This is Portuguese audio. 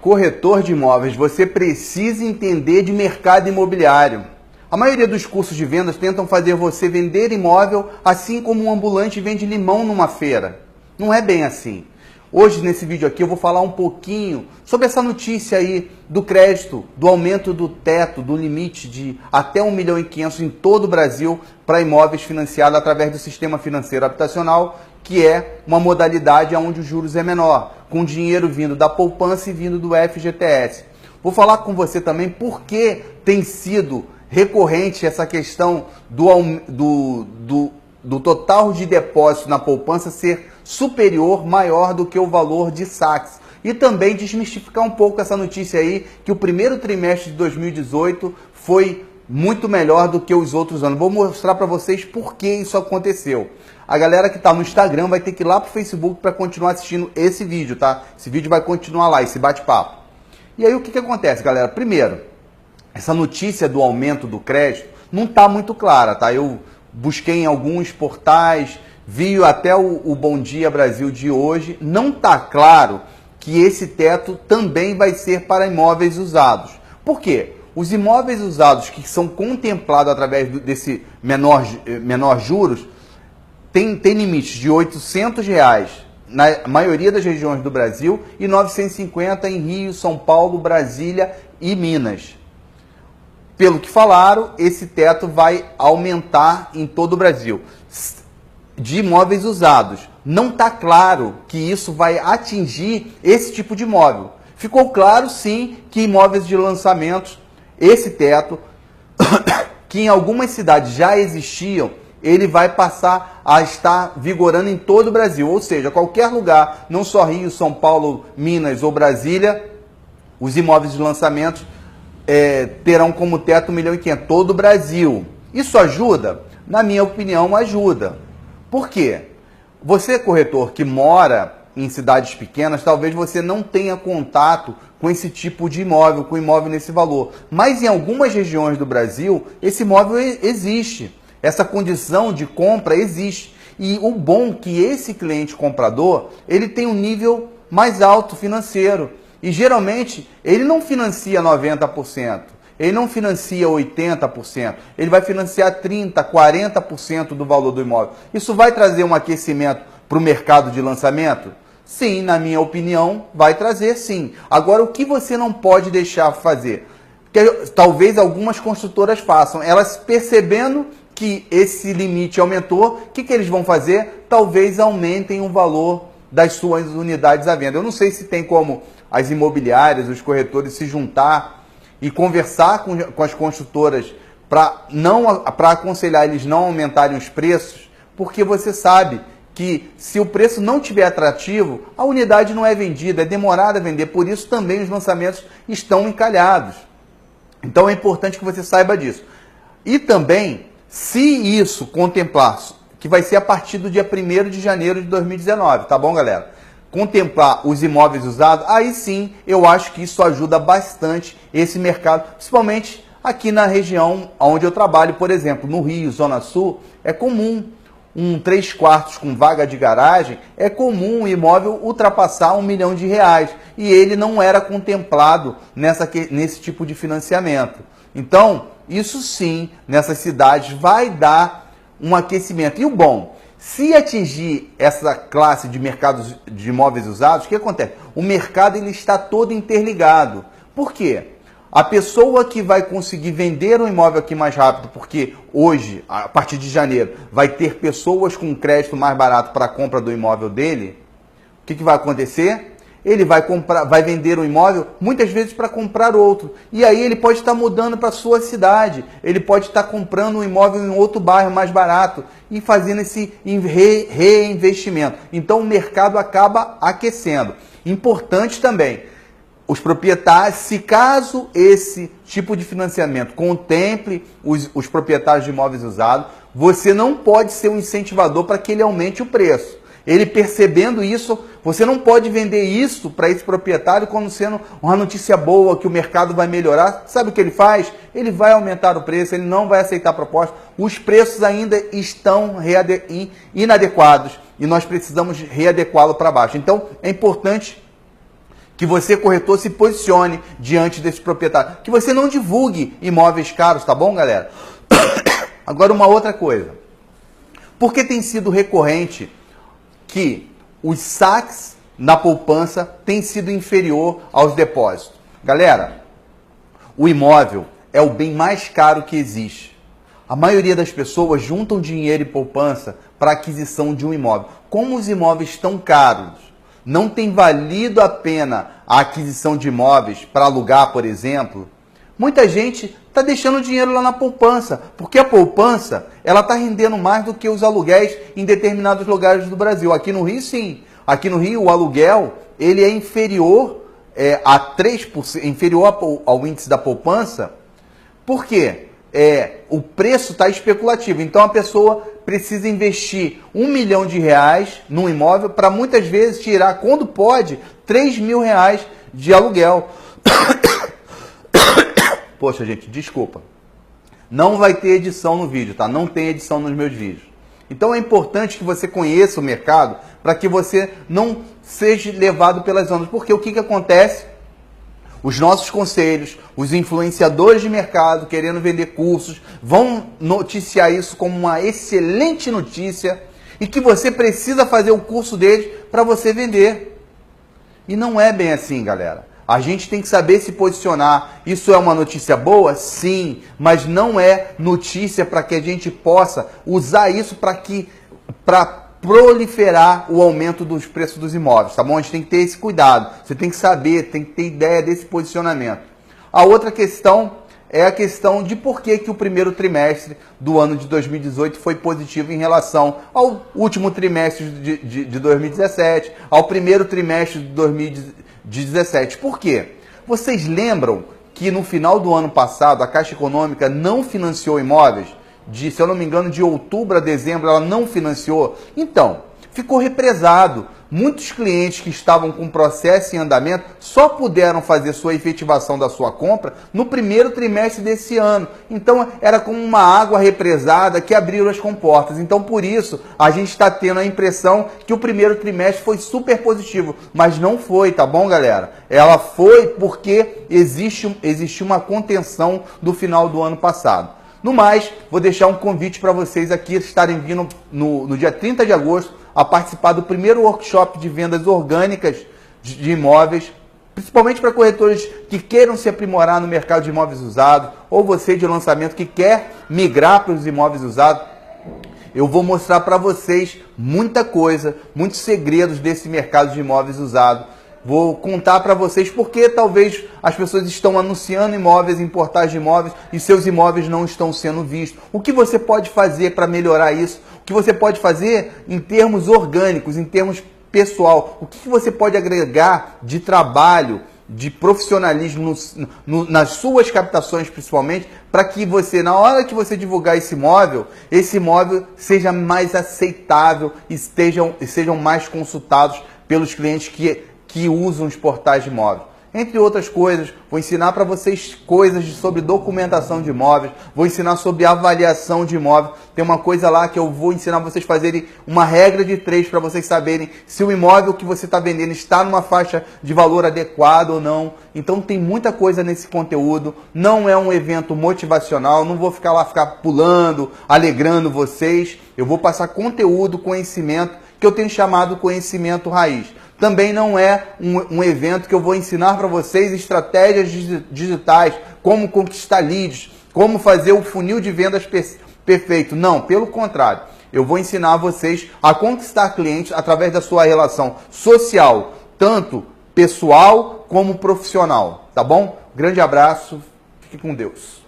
corretor de imóveis, você precisa entender de mercado imobiliário. A maioria dos cursos de vendas tentam fazer você vender imóvel assim como um ambulante vende limão numa feira. Não é bem assim. Hoje, nesse vídeo aqui, eu vou falar um pouquinho sobre essa notícia aí do crédito, do aumento do teto, do limite de até 1,5 milhão em todo o Brasil para imóveis financiados através do sistema financeiro habitacional, que é uma modalidade onde os juros é menor, com dinheiro vindo da poupança e vindo do FGTS. Vou falar com você também por que tem sido recorrente essa questão do total de depósito na poupança ser superior, maior do que o valor de saques. E também desmistificar um pouco essa notícia aí, que o primeiro trimestre de 2018 foi muito melhor do que os outros anos. Vou mostrar para vocês por que isso aconteceu. A galera que está no Instagram vai ter que ir lá para o Facebook para continuar assistindo esse vídeo, tá? Esse vídeo vai continuar lá, esse bate-papo. E aí o que acontece, galera? Primeiro, essa notícia do aumento do crédito não está muito clara, tá? Eu busquei em alguns portais, vi até o Bom Dia Brasil de hoje, não está claro que esse teto também vai ser para imóveis usados. Por quê? Os imóveis usados que são contemplados através desse menor juros tem limites de R$ 800 na maioria das regiões do Brasil e 950 em Rio, São Paulo, Brasília e Minas. Pelo que falaram, esse teto vai aumentar em todo o Brasil de imóveis usados. Não está claro que isso vai atingir esse tipo de imóvel. Ficou claro, sim, que imóveis de lançamentos, esse teto, que em algumas cidades já existiam, ele vai passar a estar vigorando em todo o Brasil. Ou seja, qualquer lugar, não só Rio, São Paulo, Minas ou Brasília, os imóveis de lançamentos terão como teto 1,5 milhão, todo o Brasil. Isso ajuda? Na minha opinião, ajuda. Por quê? Você, corretor, que mora em cidades pequenas, talvez você não tenha contato com esse tipo de imóvel, com imóvel nesse valor. Mas em algumas regiões do Brasil, esse imóvel existe. Essa condição de compra existe. E o bom é que esse cliente comprador, ele tem um nível mais alto financeiro. E geralmente ele não financia 90%, ele não financia 80%, ele vai financiar 30%, 40% do valor do imóvel. Isso vai trazer um aquecimento para o mercado de lançamento? Sim, na minha opinião, vai trazer sim. Agora, o que você não pode deixar fazer? Que talvez algumas construtoras façam, elas percebendo que esse limite aumentou, o que eles vão fazer? Talvez aumentem o valor das suas unidades à venda. Eu não sei se tem como as imobiliárias, os corretores se juntar e conversar com as construtoras para aconselhar eles não aumentarem os preços, porque você sabe que se o preço não estiver atrativo, a unidade não é vendida, é demorada a vender, por isso também os lançamentos estão encalhados. Então é importante que você saiba disso. E também, se isso contemplar, que vai ser a partir do dia 1º de janeiro de 2019, tá bom, galera? Contemplar os imóveis usados, aí sim eu acho que isso ajuda bastante esse mercado, principalmente aqui na região onde eu trabalho, por exemplo, no Rio, Zona Sul, é comum um 3/4 com vaga de garagem, é comum o imóvel ultrapassar R$ 1 milhão e ele não era contemplado nesse tipo de financiamento. Então, isso sim, nessas cidades vai dar um aquecimento. E o bom, se atingir essa classe de mercados de imóveis usados, o que acontece? O mercado ele está todo interligado. Por quê? A pessoa que vai conseguir vender um imóvel aqui mais rápido, porque hoje, a partir de janeiro, vai ter pessoas com crédito mais barato para a compra do imóvel dele, o que vai acontecer? Ele vai vender um imóvel muitas vezes para comprar outro. E aí ele pode estar mudando para a sua cidade. Ele pode estar comprando um imóvel em outro bairro mais barato e fazendo esse reinvestimento. Então o mercado acaba aquecendo. Importante também, os proprietários, se caso esse tipo de financiamento contemple os proprietários de imóveis usados, você não pode ser um incentivador para que ele aumente o preço. Ele percebendo isso, você não pode vender isso para esse proprietário como sendo uma notícia boa, que o mercado vai melhorar. Sabe o que ele faz? Ele vai aumentar o preço, ele não vai aceitar a proposta. Os preços ainda estão inadequados e nós precisamos readequá-lo para baixo. Então, é importante Que você, corretor, se posicione diante desse proprietário. Que você não divulgue imóveis caros, tá bom, galera? Agora, uma outra coisa. Por que tem sido recorrente que os saques na poupança têm sido inferior aos depósitos? Galera, o imóvel é o bem mais caro que existe. A maioria das pessoas juntam dinheiro e poupança para a aquisição de um imóvel. Como os imóveis estão caros, não tem valido a pena a aquisição de imóveis para alugar, por exemplo, muita gente está deixando o dinheiro lá na poupança, porque a poupança ela está rendendo mais do que os aluguéis em determinados lugares do Brasil. Aqui no Rio, sim. Aqui no Rio, o aluguel ele é inferior a 3%, inferior ao índice da poupança. Por quê? O preço está especulativo. Então a pessoa precisa investir R$1 milhão num imóvel para muitas vezes tirar, quando pode, R$3.000 de aluguel. Poxa, gente, desculpa. Não vai ter edição no vídeo, tá? Não tem edição nos meus vídeos. Então é importante que você conheça o mercado para que você não seja levado pelas ondas. Porque o que acontece? Os nossos conselhos, os influenciadores de mercado querendo vender cursos, vão noticiar isso como uma excelente notícia e que você precisa fazer o curso deles para você vender. E não é bem assim, galera. A gente tem que saber se posicionar. Isso é uma notícia boa? Sim, mas não é notícia para que a gente possa usar isso para proliferar o aumento dos preços dos imóveis, tá bom? A gente tem que ter esse cuidado. Você tem que saber, tem que ter ideia desse posicionamento. A outra questão é a questão de por que o primeiro trimestre do ano de 2018 foi positivo em relação ao último trimestre de 2017, ao primeiro trimestre de 2017. Por quê? Vocês lembram que no final do ano passado a Caixa Econômica não financiou imóveis? Se eu não me engano, de outubro a dezembro ela não financiou. Então, ficou represado. Muitos clientes que estavam com processo em andamento só puderam fazer sua efetivação da sua compra no primeiro trimestre desse ano. Então, era como uma água represada que abriu as comportas. Então, por isso, a gente está tendo a impressão que o primeiro trimestre foi super positivo. Mas não foi, tá bom, galera? Ela foi porque existe uma contenção do final do ano passado. No mais, vou deixar um convite para vocês aqui estarem vindo no dia 30 de agosto a participar do primeiro workshop de vendas orgânicas de imóveis, principalmente para corretores que queiram se aprimorar no mercado de imóveis usados, ou você de lançamento que quer migrar para os imóveis usados. Eu vou mostrar para vocês muita coisa, muitos segredos desse mercado de imóveis usados. Vou contar para vocês porque talvez as pessoas estão anunciando imóveis em portais de imóveis e seus imóveis não estão sendo vistos. O que você pode fazer para melhorar isso? O que você pode fazer em termos orgânicos, em termos pessoal? O que você pode agregar de trabalho, de profissionalismo nas suas captações principalmente, para que você, na hora que você divulgar esse imóvel seja mais aceitável e sejam mais consultados pelos clientes que usam os portais de imóveis. Entre outras coisas, vou ensinar para vocês coisas sobre documentação de imóveis, vou ensinar sobre avaliação de imóvel. Tem uma coisa lá que eu vou ensinar vocês a fazerem uma regra de 3 para vocês saberem se o imóvel que você está vendendo está numa faixa de valor adequado ou não. Então tem muita coisa nesse conteúdo, não é um evento motivacional, não vou ficar pulando, alegrando vocês. Eu vou passar conteúdo, conhecimento, que eu tenho chamado conhecimento raiz. Também não é um evento que eu vou ensinar para vocês estratégias digitais, como conquistar leads, como fazer o funil de vendas perfeito. Não, pelo contrário. Eu vou ensinar vocês a conquistar clientes através da sua relação social, tanto pessoal como profissional. Tá bom? Grande abraço. Fique com Deus.